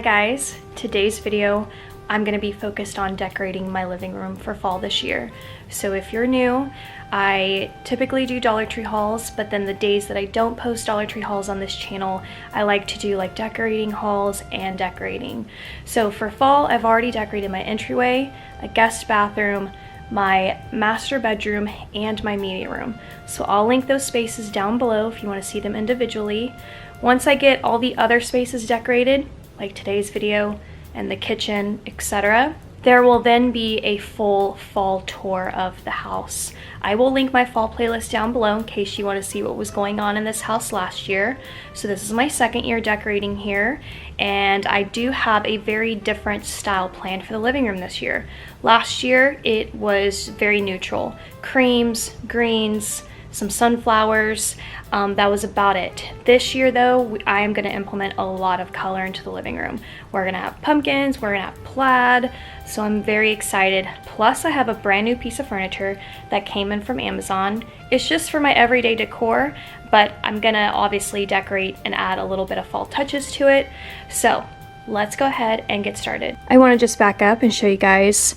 guys, today's video I'm going to be focused on decorating my living room for fall this year. So if you're new, I typically do Dollar Tree hauls, but then the days that I don't post Dollar Tree hauls on this channel, I like to do like decorating hauls and decorating. So for fall, I've already decorated my entryway, a guest bathroom, my master bedroom, and my media room. So I'll link those spaces down below if you want to see them individually. Once I get all the other spaces decorated, like today's video and the kitchen, etc., there will then be a full fall tour of the house. I will link my fall playlist down below in case you want to see what was going on in this house last year. So this is my second year decorating here, and I do have a very different style planned for the living room this year. Last year it was very neutral. Creams, greens, some sunflowers, that was about it. This year though, I am going to implement a lot of color into the living room. We're going to have pumpkins, we're going to have plaid, so I'm very excited. Plus I have a brand new piece of furniture that came in from Amazon. It's just for my everyday decor, but I'm going to obviously decorate and add a little bit of fall touches to it. So let's go ahead and get started. I want to just back up and show you guys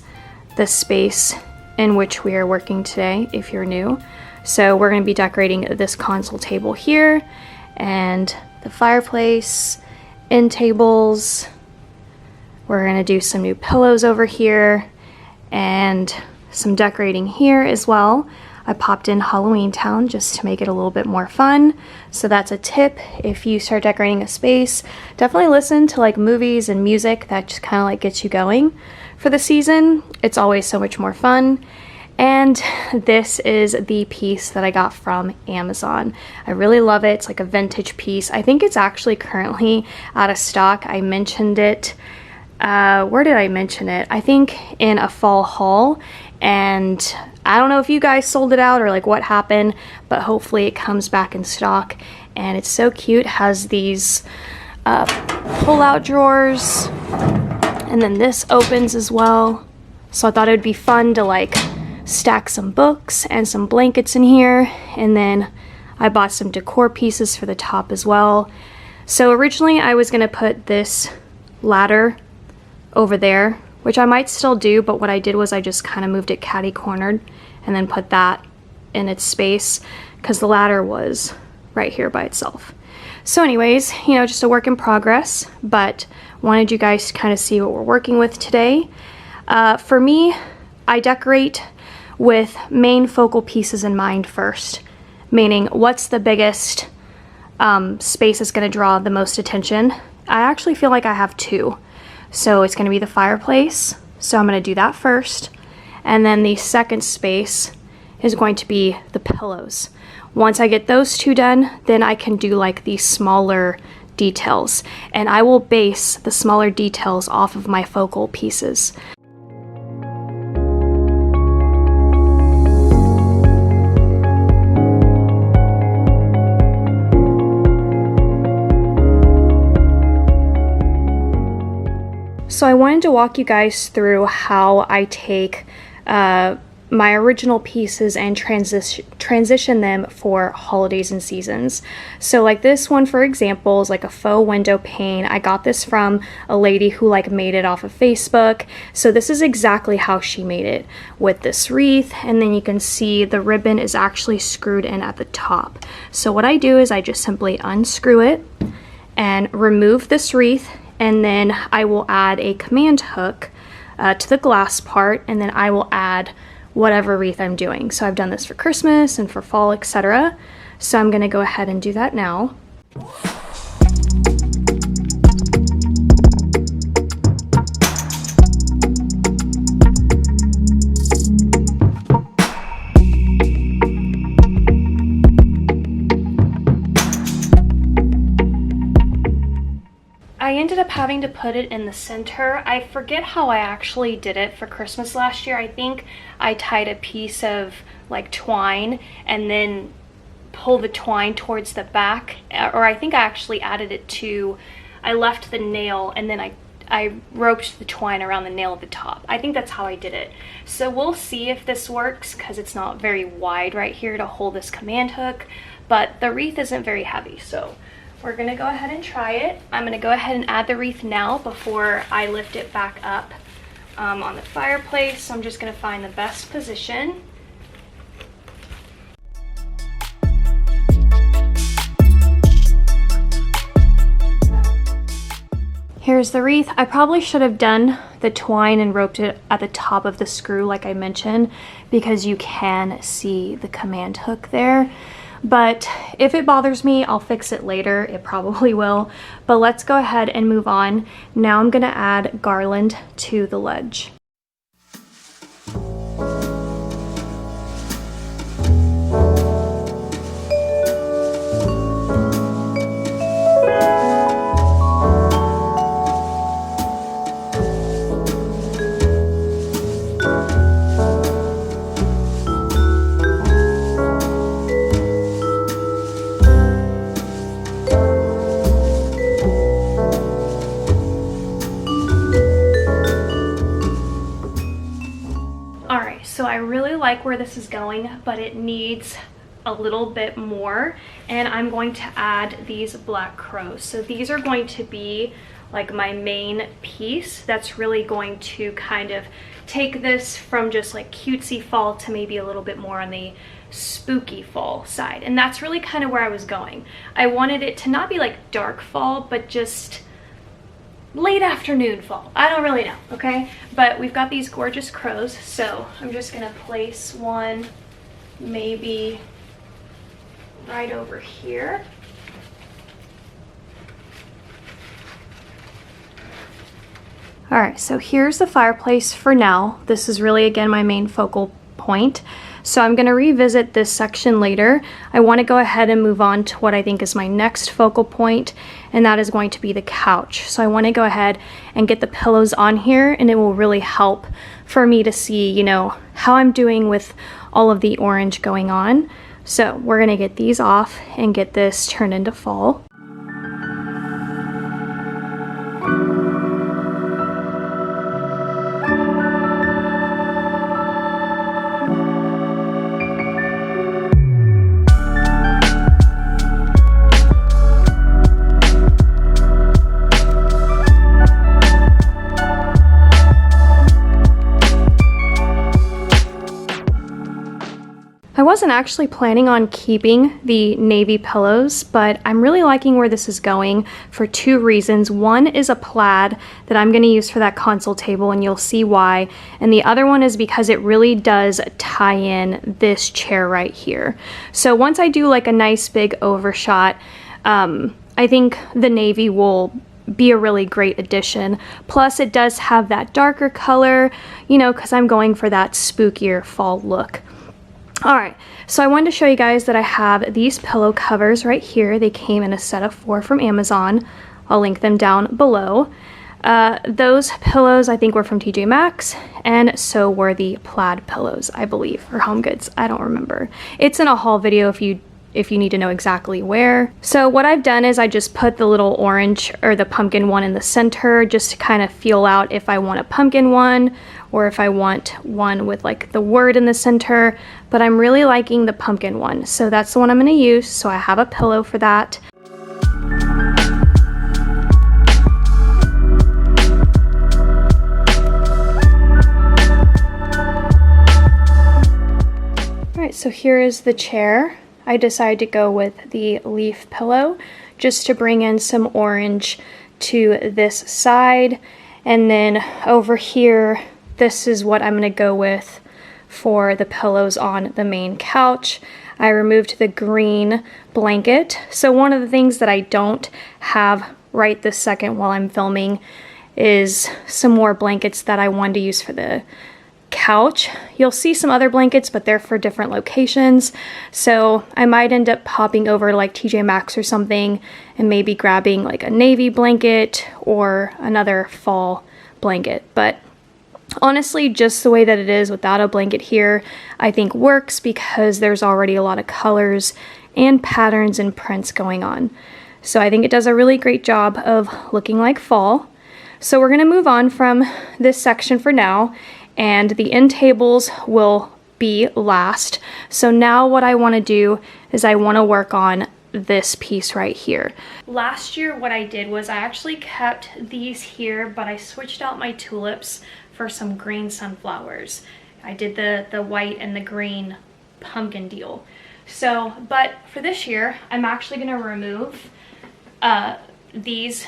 the space in which we are working today if you're new. So we're going to be decorating this console table here and the fireplace, end tables. We're going to do some new pillows over here and some decorating here as well. I popped in Halloween Town just to make it a little bit more fun. So that's a tip. If you start decorating a space, definitely listen to like movies and music that just kind of like gets you going for the season. It's always so much more fun. And this is the piece that I got from Amazon. I really love it. It's like a vintage piece. I think it's actually currently out of stock. I mentioned it. Where did I mention it? I think in a fall haul. And I don't know if you guys sold it out or like what happened, but hopefully it comes back in stock. And it's so cute. It has these pull-out drawers. And then this opens as well. So I thought it would be fun to like stack some books and some blankets in here, and then I bought some decor pieces for the top as well. So originally I was going to put this ladder over there, which I might still do, but what I did was I just kind of moved it catty cornered and then put that in its space because the ladder was right here by itself. So anyways, you know, just a work in progress, but wanted you guys to kind of see what we're working with today. For me, I decorate with main focal pieces in mind first, meaning what's the biggest space that's going to draw the most attention. I actually feel like I have two. So it's going to be the fireplace, so I'm going to do that first, and then the second space is going to be the pillows. Once I get those two done, then I can do like the smaller details, and I will base the smaller details off of my focal pieces. So I wanted to walk you guys through how I take my original pieces and transition them for holidays and seasons. So like this one, for example, is like a faux window pane. I got this from a lady who like made it off of Facebook. So this is exactly how she made it with this wreath. And then you can see the ribbon is actually screwed in at the top. So what I do is I just simply unscrew it and remove this wreath, and then I will add a command hook to the glass part, and then I will add whatever wreath I'm doing. So I've done this for Christmas and for fall, etc. So I'm going to go ahead and do that now. I ended up having to put it in the center. I forget how I actually did it for Christmas last year. I think I tied a piece of like twine and then pull the twine towards the back, or I think I actually added it to, I left the nail and then I roped the twine around the nail at the top. I think that's how I did it. So we'll see if this works because it's not very wide right here to hold this command hook, but the wreath isn't very heavy, so we're gonna go ahead and try it. I'm gonna go ahead and add the wreath now before I lift it back up on the fireplace. So I'm just gonna find the best position. Here's the wreath. I probably should have done the twine and roped it at the top of the screw like I mentioned, because you can see the command hook there. But if it bothers me, I'll fix it later. It probably will. But let's go ahead and move on. Now I'm gonna add garland to the ledge. So I really like where this is going, but it needs a little bit more, and I'm going to add these black crows. So these are going to be like my main piece that's really going to kind of take this from just like cutesy fall to maybe a little bit more on the spooky fall side. And that's really kind of where I was going. I wanted it to not be like dark fall, but just late afternoon fall. I don't really know, okay? But we've got these gorgeous crows, so I'm just gonna place one maybe right over here. All right, so here's the fireplace for now. This is really, again, my main focal point. So I'm gonna revisit this section later. I wanna go ahead and move on to what I think is my next focal point, and that is going to be the couch. So I wanna go ahead and get the pillows on here, and it will really help for me to see, you know, how I'm doing with all of the orange going on. So we're gonna get these off and get this turned into fall. I wasn't actually planning on keeping the navy pillows, but I'm really liking where this is going for two reasons. One is a plaid that I'm going to use for that console table, and you'll see why. And the other one is because it really does tie in this chair right here. So once I do like a nice big overshot, I think the navy will be a really great addition. Plus it does have that darker color, you know, because I'm going for that spookier fall look. Alright, so I wanted to show you guys that I have these pillow covers right here. They came in a set of 4 from Amazon. I'll link them down below. Those pillows I think were from TJ Maxx, and so were the plaid pillows, I believe, or Home Goods. I don't remember. It's in a haul video if you need to know exactly where. So what I've done is I just put the little orange or the pumpkin one in the center just to kind of feel out if I want a pumpkin one or if I want one with like the word in the center, but I'm really liking the pumpkin one. So that's the one I'm going to use. So I have a pillow for that. All right, so here is the chair. I decided to go with the leaf pillow just to bring in some orange to this side. And then over here, this is what I'm going to go with for the pillows on the main couch. I removed the green blanket. So one of the things that I don't have right this second while I'm filming is some more blankets that I wanted to use for the couch. You'll see some other blankets, but they're for different locations. So I might end up popping over like TJ Maxx or something and maybe grabbing like a navy blanket or another fall blanket. But honestly, just the way that it is without a blanket here, I think works because there's already a lot of colors and patterns and prints going on. So I think it does a really great job of looking like fall. So we're going to move on from this section for now, and the end tables will be last. So now what I want to do is I want to work on this piece right here. Last year what I did was I actually kept these here, but I switched out my tulips for some green sunflowers. I did the white and the green pumpkin deal. So, but for this year, I'm actually gonna remove these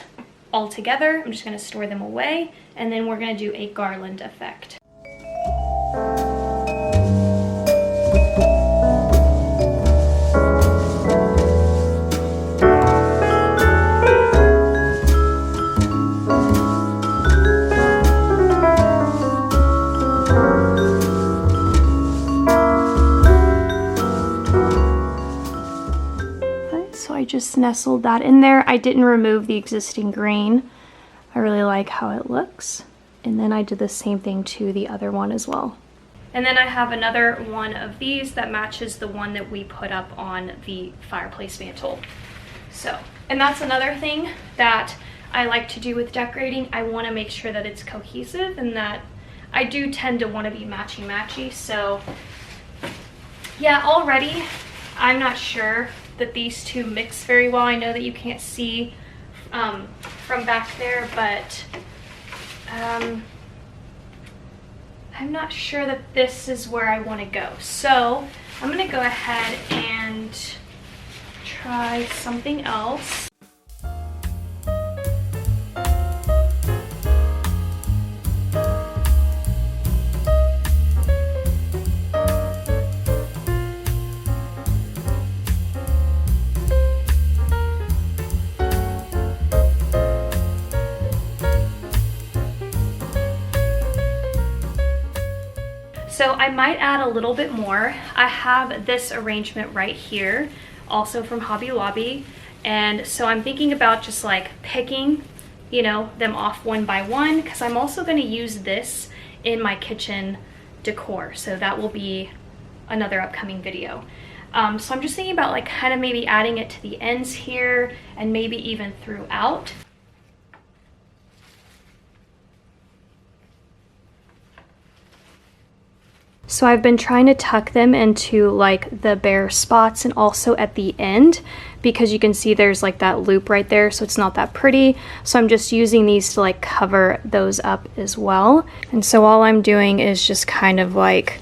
all together. I'm just gonna store them away, and then we're gonna do a garland effect. So I just nestled that in there. I didn't remove the existing green. I really like how it looks. And then I did the same thing to the other one as well. And then I have another one of these that matches the one that we put up on the fireplace mantle. So, and that's another thing that I like to do with decorating. I want to make sure that it's cohesive and that I do tend to want to be matchy-matchy. So yeah, already I'm not sure that these two mix very well. I know that you can't see from back there, but I'm not sure that this is where I want to go. So I'm going to go ahead and try something else. So I might add a little bit more. I have this arrangement right here, also from Hobby Lobby. And so I'm thinking about just like picking, you know, them off one by one, because I'm also going to use this in my kitchen decor. So that will be another upcoming video. So I'm just thinking about like kind of maybe adding it to the ends here and maybe even throughout. So I've been trying to tuck them into like the bare spots and also at the end, because you can see there's like that loop right there, so it's not that pretty. So I'm just using these to like cover those up as well. And so all I'm doing is just kind of like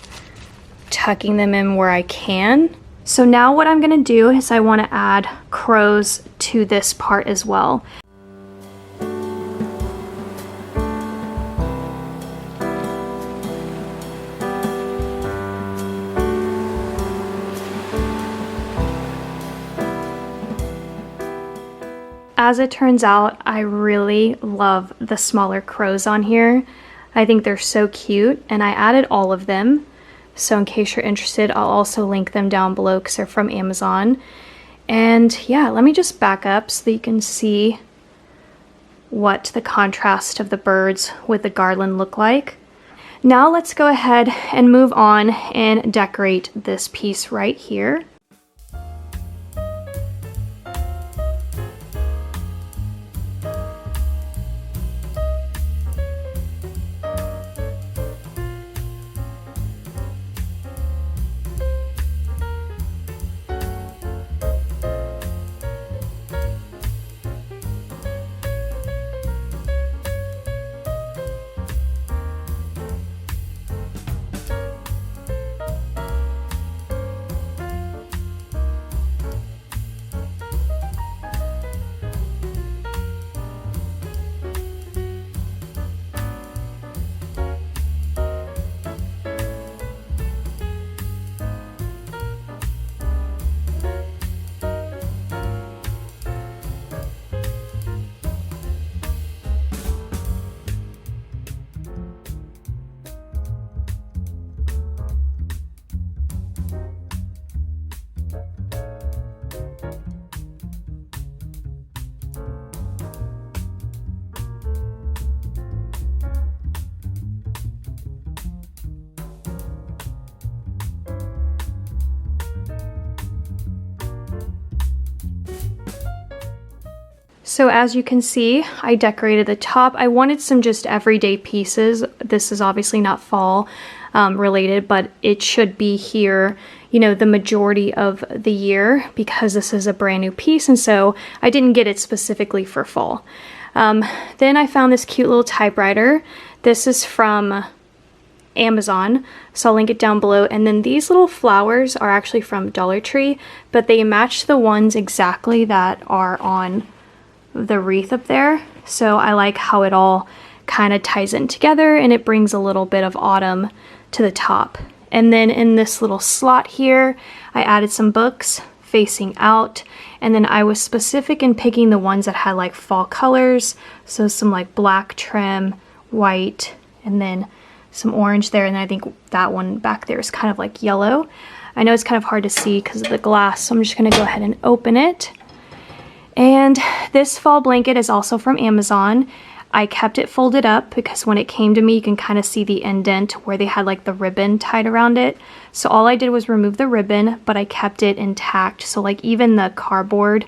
tucking them in where I can. So now what I'm gonna do is I want to add crows to this part as well. As it turns out, I really love the smaller crows on here. I think they're so cute, and I added all of them. So in case you're interested, I'll also link them down below because they're from Amazon. And yeah, let me just back up so that you can see what the contrast of the birds with the garland look like. Now let's go ahead and move on and decorate this piece right here. So as you can see, I decorated the top. I wanted some just everyday pieces. This is obviously not fall related, but it should be here, you know, the majority of the year because this is a brand new piece, and so I didn't get it specifically for fall. Then I found this cute little typewriter. This is from Amazon, so I'll link it down below. And then these little flowers are actually from Dollar Tree, but they match the ones exactly that are on the wreath up there. So I like how it all kind of ties in together, and it brings a little bit of autumn to the top. And then in this little slot here, I added some books facing out, and then I was specific in picking the ones that had like fall colors, so some like black trim, white, and then some orange there, and I think that one back there is kind of like yellow. I know it's kind of hard to see because of the glass, so I'm just going to go ahead and open it. And this fall blanket is also from Amazon. I kept it folded up because when it came to me, you can kind of see the indent where they had like the ribbon tied around it. So all I did was remove the ribbon, but I kept it intact. So like even the cardboard,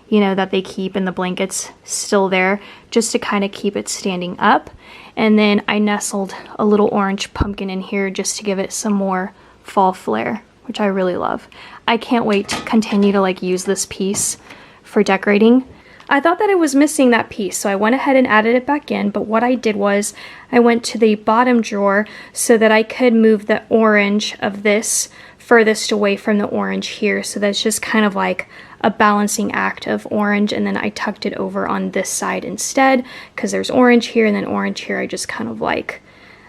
you know, that they keep in the blankets still there, just to kind of keep it standing up. And then I nestled a little orange pumpkin in here just to give it some more fall flair, which I really love. I can't wait to continue to like use this piece for decorating. I thought that it was missing that piece, so I went ahead and added it back in, but what I did was I went to the bottom drawer so that I could move the orange of this furthest away from the orange here, so that's just kind of like a balancing act of orange, and then I tucked it over on this side instead because there's orange here and then orange here. I just kind of like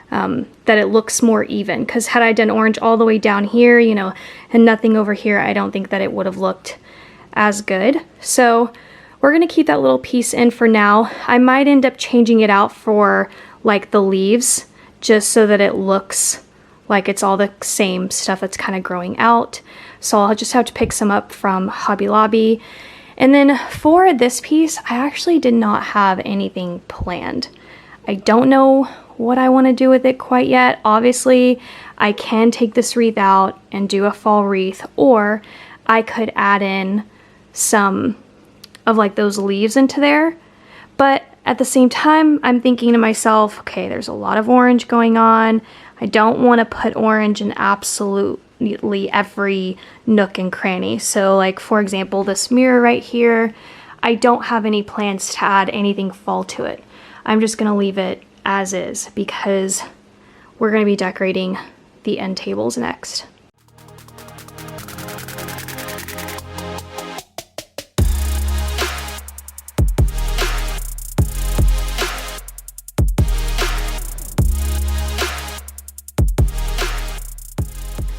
that it looks more even, because had I done orange all the way down here, you know, and nothing over here, I don't think that it would have looked as good. So we're gonna keep that little piece in for now. I might end up changing it out for like the leaves, just so that it looks like it's all the same stuff that's kind of growing out. So I'll just have to pick some up from Hobby Lobby. And then for this piece, I actually did not have anything planned. I don't know what I want to do with it quite yet. Obviously, I can take this wreath out and do a fall wreath, or I could add in some of like those leaves into there. But at the same time, I'm thinking to myself, okay, there's a lot of orange going on. I don't want to put orange in absolutely every nook and cranny. So like, for example, this mirror right here, I don't have any plans to add anything fall to it. I'm just going to leave it as is because we're going to be decorating the end tables next.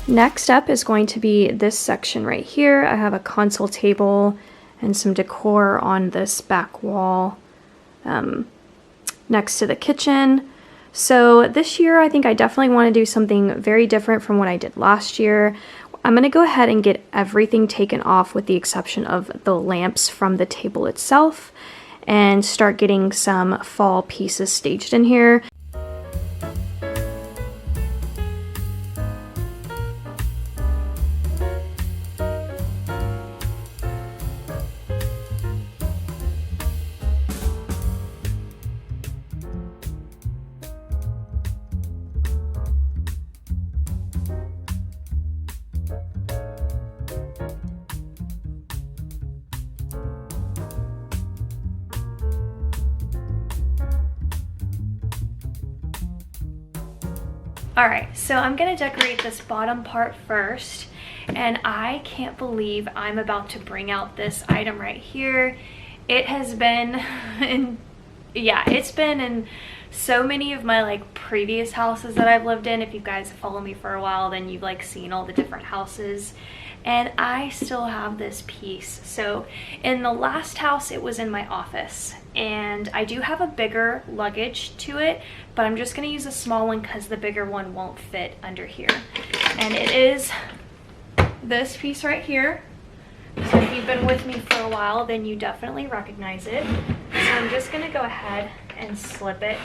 Next up is going to be this section right here. I have a console table and some decor on this back wall next to the kitchen. So this year I think I definitely want to do something very different from what I did last year. I'm going to go ahead and get everything taken off with the exception of the lamps from the table itself and start getting some fall pieces staged in here. Alright, so I'm going to decorate this bottom part first, and I can't believe I'm about to bring out this item right here. It has been it's been in so many of my like previous houses that I've lived in. If you guys follow me for a while, then you've like seen all the different houses. And I still have this piece. So in the last house, it was in my office, and I do have a bigger luggage to it, but I'm just gonna use a small one because the bigger one won't fit under here. And it is this piece right here. So if you've been with me for a while, then you definitely recognize it. So I'm just gonna go ahead and slip it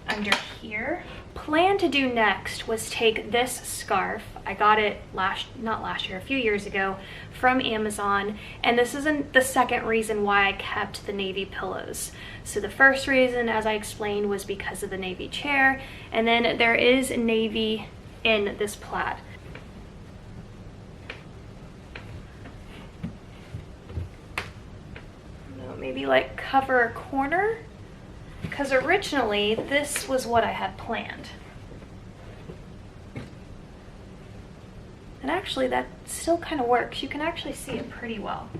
under here. Plan to do next was take this scarf. I got it a few years ago from Amazon, and this is the second reason why I kept the navy pillows. So the first reason, as I explained, was because of the navy chair, and then there is navy in this plaid. maybe like cover a corner, because originally this was what I had planned. And actually that still kind of works. You can actually see it pretty well.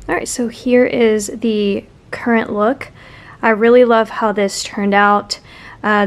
Alright, so here is the current look. I really love how this turned out.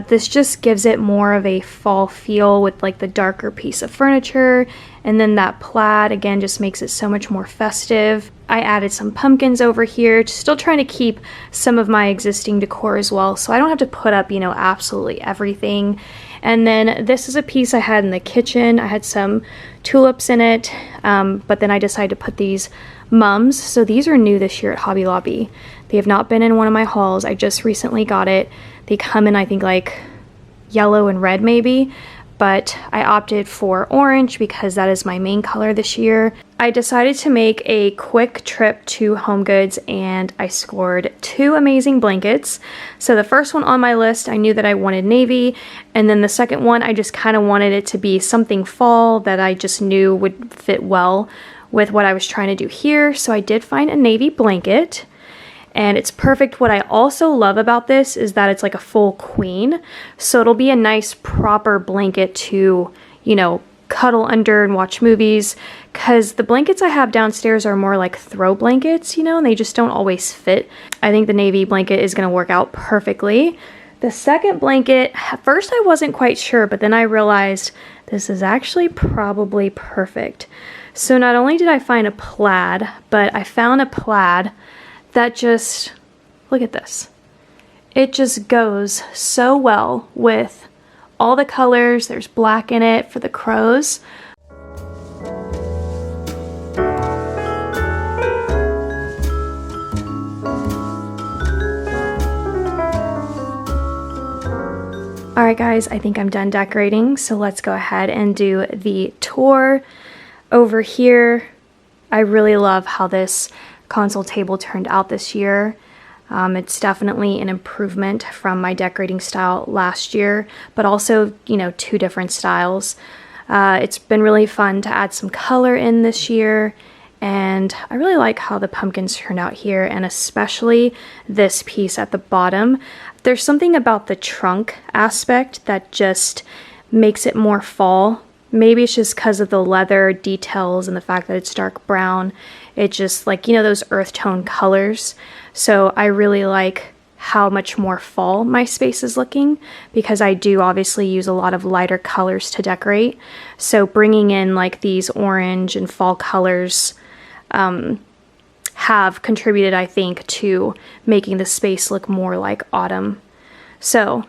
This just gives it more of a fall feel with like the darker piece of furniture, and then that plaid again just makes it so much more festive. I added some pumpkins over here, still trying to keep some of my existing decor as well, so I don't have to put up, you know, absolutely everything. And then this is a piece I had in the kitchen. I had some tulips in it, but then I decided to put these mums. So these are new this year at Hobby Lobby. They have not been in one of my hauls. I just recently got it. They come in, I think, like yellow and red maybe, but I opted for orange because that is my main color this year. I decided to make a quick trip to HomeGoods and I scored 2 amazing blankets. So the first one on my list, I knew that I wanted navy, and then the second one, I just kind of wanted it to be something fall that I just knew would fit well with what I was trying to do here. So I did find a navy blanket, and it's perfect. What I also love about this is that it's like a full queen, so it'll be a nice proper blanket to, you know, cuddle under and watch movies, because the blankets I have downstairs are more like throw blankets, you know, and they just don't always fit. I think the navy blanket is going to work out perfectly. The second blanket, at first I wasn't quite sure, but then I realized this is actually probably perfect. So not only did I find a plaid, but I found a plaid that just, look at this. It just goes so well with all the colors. There's black in it for the crows. Alright guys, I think I'm done decorating, so let's go ahead and do the tour. Over here, I really love how this console table turned out this year. It's definitely an improvement from my decorating style last year, but also, you know, 2 different styles. It's been really fun to add some color in this year, and I really like how the pumpkins turned out here, and especially this piece at the bottom. There's something about the trunk aspect that just makes it more fall. Maybe it's just because of the leather details and the fact that it's dark brown. It just, like, you know, those earth tone colors. So I really like how much more fall my space is looking, because I do obviously use a lot of lighter colors to decorate. So bringing in like these orange and fall colors have contributed, I think, to making the space look more like autumn. So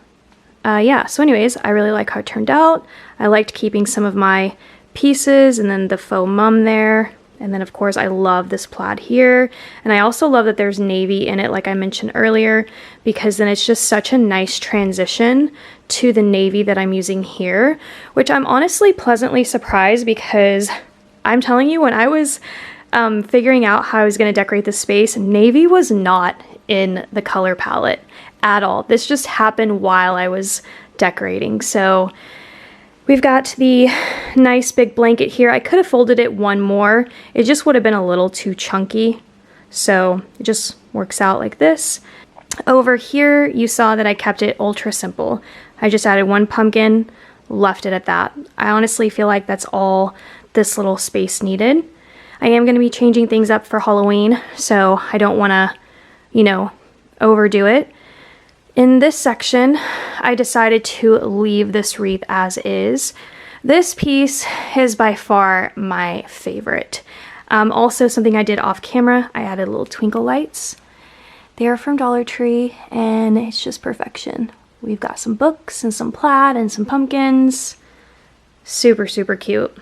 yeah, so anyways, I really like how it turned out. I liked keeping some of my pieces and then the faux mum there. And then of course I love this plaid here. And I also love that there's navy in it, like I mentioned earlier, because then it's just such a nice transition to the navy that I'm using here, which I'm honestly pleasantly surprised, because I'm telling you, when I was figuring out how I was going to decorate the space, navy was not in the color palette at all. This just happened while I was decorating. So we've got the nice big blanket here. I could have folded it one more. It just would have been a little too chunky. So it just works out like this. Over here, you saw that I kept it ultra simple. I just added 1 pumpkin, left it at that. I honestly feel like that's all this little space needed. I am going to be changing things up for Halloween, so I don't want to, you know, overdo it. In this section, I decided to leave this wreath as is. This piece is by far my favorite. Also, something I did off camera, I added little twinkle lights. They are from Dollar Tree, and it's just perfection. We've got some books and some plaid and some pumpkins. Super, super cute.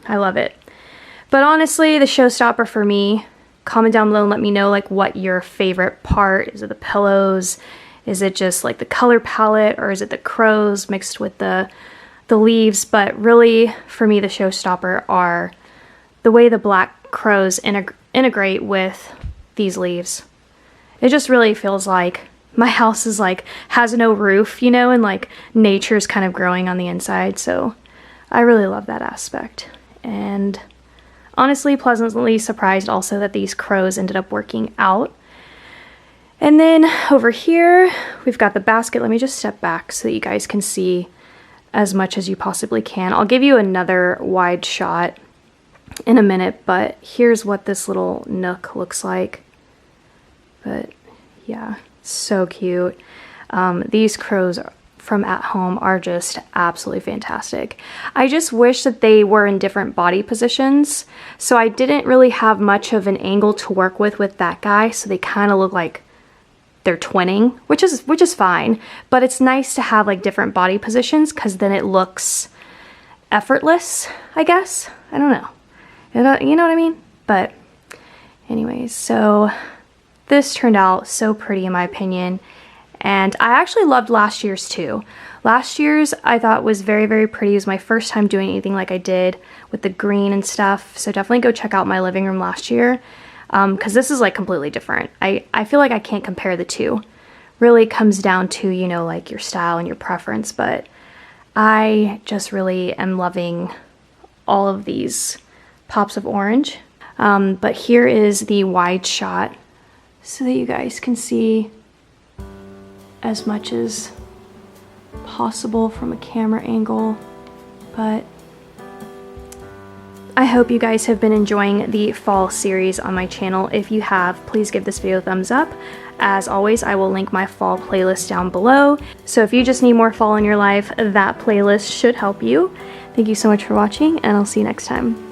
I love it. But honestly, the showstopper for me, comment down below and let me know like what your favorite part is. It the pillows? Is it just like the color palette, or is it the crows mixed with the the leaves, but really for me the showstopper are the way the black crows integrate with these leaves. It just really feels like my house is like has no roof, you know, and like nature's kind of growing on the inside. So I really love that aspect. And honestly, pleasantly surprised also that these crows ended up working out. And then over here, we've got the basket. Let me just step back so that you guys can see as much as you possibly can. I'll give you another wide shot in a minute, but here's what this little nook looks like. But yeah, so cute. These crows from at home are just absolutely fantastic. I just wish that they were in different body positions, so I didn't really have much of an angle to work with that guy, so they kind of look like they're twinning, which is fine, but it's nice to have like different body positions because then it looks effortless, I guess. I don't know. You know what I mean? But anyways, so this turned out so pretty in my opinion. And I actually loved last year's too. Last year's I thought was very, very pretty. It was my first time doing anything like I did with the green and stuff. So definitely go check out my living room last year. Because this is like completely different. I feel like I can't compare the two. Really comes down to, you know, like your style and your preference, but I just really am loving all of these pops of orange. But here is the wide shot so that you guys can see as much as possible from a camera angle. But I hope you guys have been enjoying the fall series on my channel. If you have, please give this video a thumbs up. As always, I will link my fall playlist down below. So if you just need more fall in your life, that playlist should help you. Thank you so much for watching, and I'll see you next time.